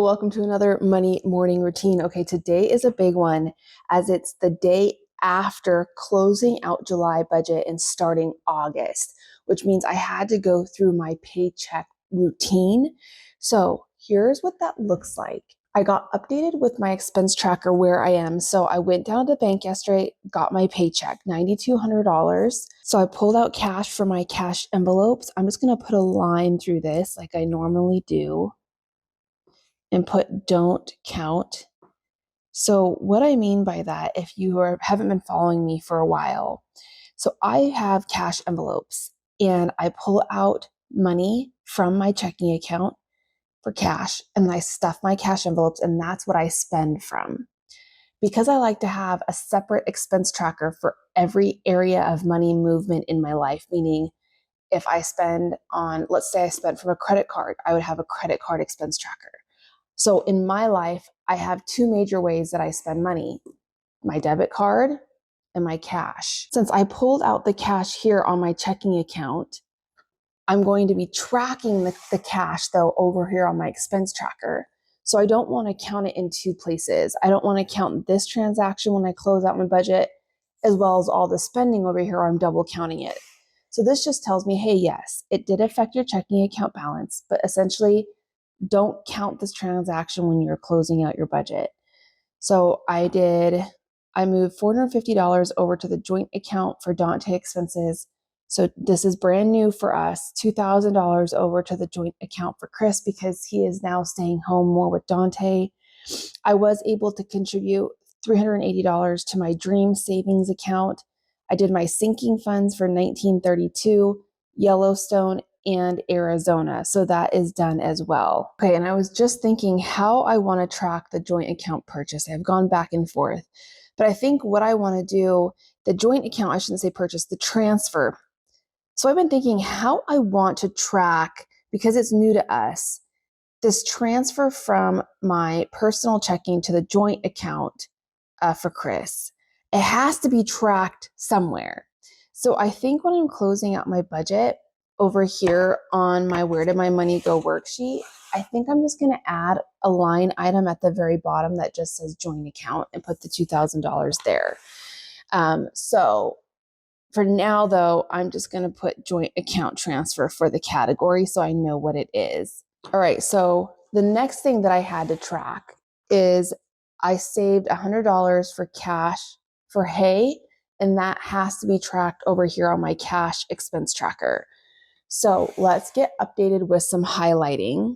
welcome to another money morning routine. Okay, today is a big one as it's the day after closing out July budget and starting August, which means I had to go through my paycheck routine. So here's what that looks like. I got updated with my expense tracker where I am. So I went down to the bank yesterday, got my paycheck, $9,200. So I pulled out cash for my cash envelopes. I'm just going to put a line through this like I normally do and put don't count. So what I mean by that, if you haven't been following me for a while, so I have cash envelopes and I pull out money from my checking account for cash and I stuff my cash envelopes and that's what I spend from. Because I like to have a separate expense tracker for every area of money movement in my life, meaning if I spend on, let's say I spent from a credit card, I would have a credit card expense tracker. So in my life, I have two major ways that I spend money, my debit card and my cash. Since I pulled out the cash here on my checking account, I'm going to be tracking the cash though over here on my expense tracker. So I don't want to count it in two places. I don't want to count this transaction when I close out my budget, as well as all the spending over here, or I'm double counting it. So this just tells me, hey, yes, it did affect your checking account balance, but essentially don't count this transaction when you're closing out your budget. So I moved $450 over to the joint account for Dante expenses. So this is brand new for us, $2,000 over to the joint account for Chris because he is now staying home more with Dante. I was able to contribute $380 to my dream savings account. I did my sinking funds for 1932, Yellowstone, and Arizona. So that is done as well. Okay, and I was just thinking how I want to track the joint account purchase. I've gone back and forth, but I think what I want to do, the joint account, I shouldn't say purchase, the transfer. So I've been thinking how I want to track, because it's new to us, this transfer from my personal checking to the joint account for Chris. It has to be tracked somewhere. So I think when I'm closing out my budget over here on my Where Did My Money Go worksheet, I think I'm just going to add a line item at the very bottom that just says joint account and put the $2,000 there. So for now, though, I'm just going to put joint account transfer for the category so I know what it is. All right, so the next thing that I had to track is I saved $100 for cash for hay, and that has to be tracked over here on my cash expense tracker. So let's get updated with some highlighting.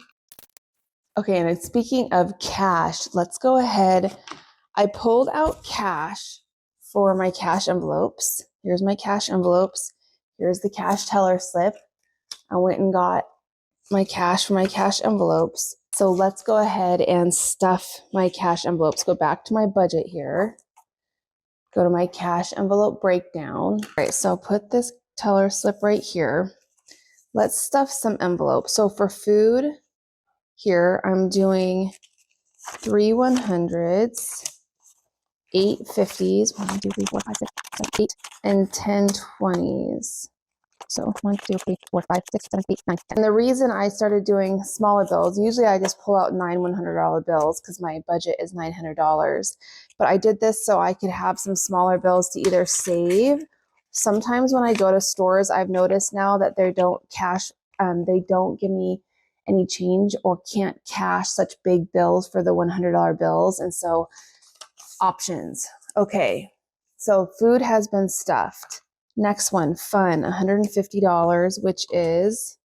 Okay, and speaking of cash, let's go ahead. I pulled out cash for my cash envelopes. Here's my cash envelopes. Here's the cash teller slip. I went and got my cash for my cash envelopes. So let's go ahead and stuff my cash envelopes. Go back to my budget here. Go to my cash envelope breakdown. All right, so put this teller slip right here. Let's stuff some envelopes. So for food here, I'm doing 3 100s, 8 50s, 1, 2, 3, 4, 5, 6, 7, 8, and 10 20s. So 1, 2, 3, 4, 5, 6, 7, 8, 9, 10. And the reason I started doing smaller bills, usually I just pull out 9 $100 bills because my budget is $900. But I did this so I could have some smaller bills to either save. Sometimes when I go to stores, I've noticed now that they don't give me any change or can't cash such big bills for the $100 bills. And so options. Okay, so food has been stuffed. Next one, fun, $150, which is,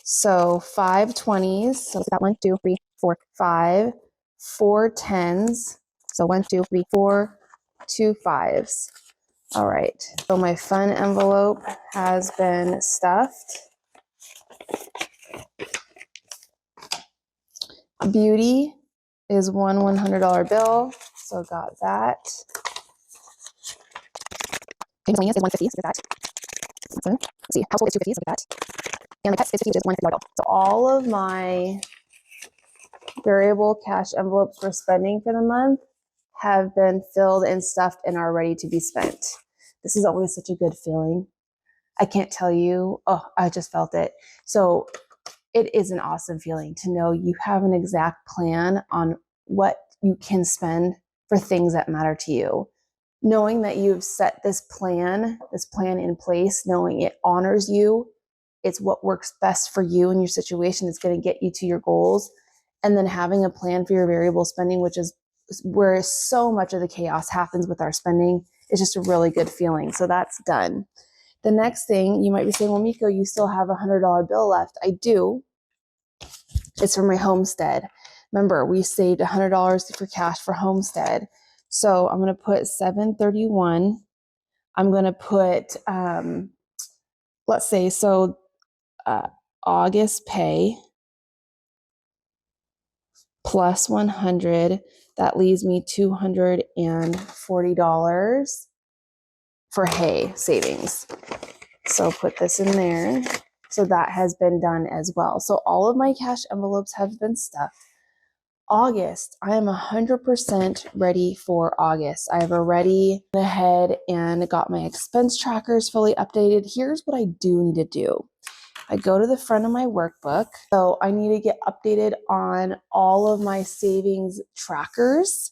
so 5 20s. So we got 1, 2, 3, 4, 5, 4 10s. So 1, 2, 3, 4, 2 5s. All right, so my fun envelope has been stuffed. Beauty is one $100 bill, so got that. Miscellaneous is 150, look at that. Let's see, household is 250, look at that. And my pets is 50, which is $150 bill. So all of my variable cash envelopes for spending for the month have been filled and stuffed and are ready to be spent. This is always such a good feeling. I can't tell you, I just felt it. So it is an awesome feeling to know you have an exact plan on what you can spend for things that matter to you. Knowing that you've set this plan in place, knowing it honors you, it's what works best for you and your situation, it's going to get you to your goals. And then having a plan for your variable spending, which is where so much of the chaos happens with our spending, is just a really good feeling. So that's done. The next thing, you might be saying, well, Miko, you still have a $100 bill left. I do. It's for my homestead. Remember, we saved $100 for cash for homestead. So I'm going to put 731. I'm going to put, let's say, August pay plus 100. That leaves me $240 for hay savings. So put this in there. So that has been done as well. So all of my cash envelopes have been stuffed. August, I am 100% ready for August. I've already went ahead and got my expense trackers fully updated. Here's what I do need to do. I go to the front of my workbook. So I need to get updated on all of my savings trackers.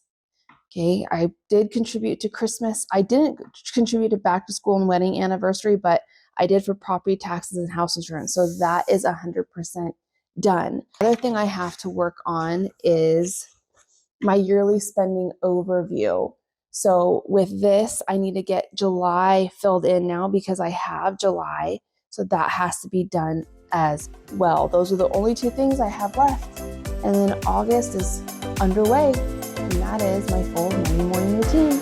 Okay, I did contribute to Christmas. I didn't contribute to back to school and wedding anniversary, but I did for property taxes and house insurance. So that is 100% done. Another thing I have to work on is my yearly spending overview. So with this, I need to get July filled in now because I have July. So that has to be done as well. Those are the only two things I have left. And then August is underway. And that is my full morning routine.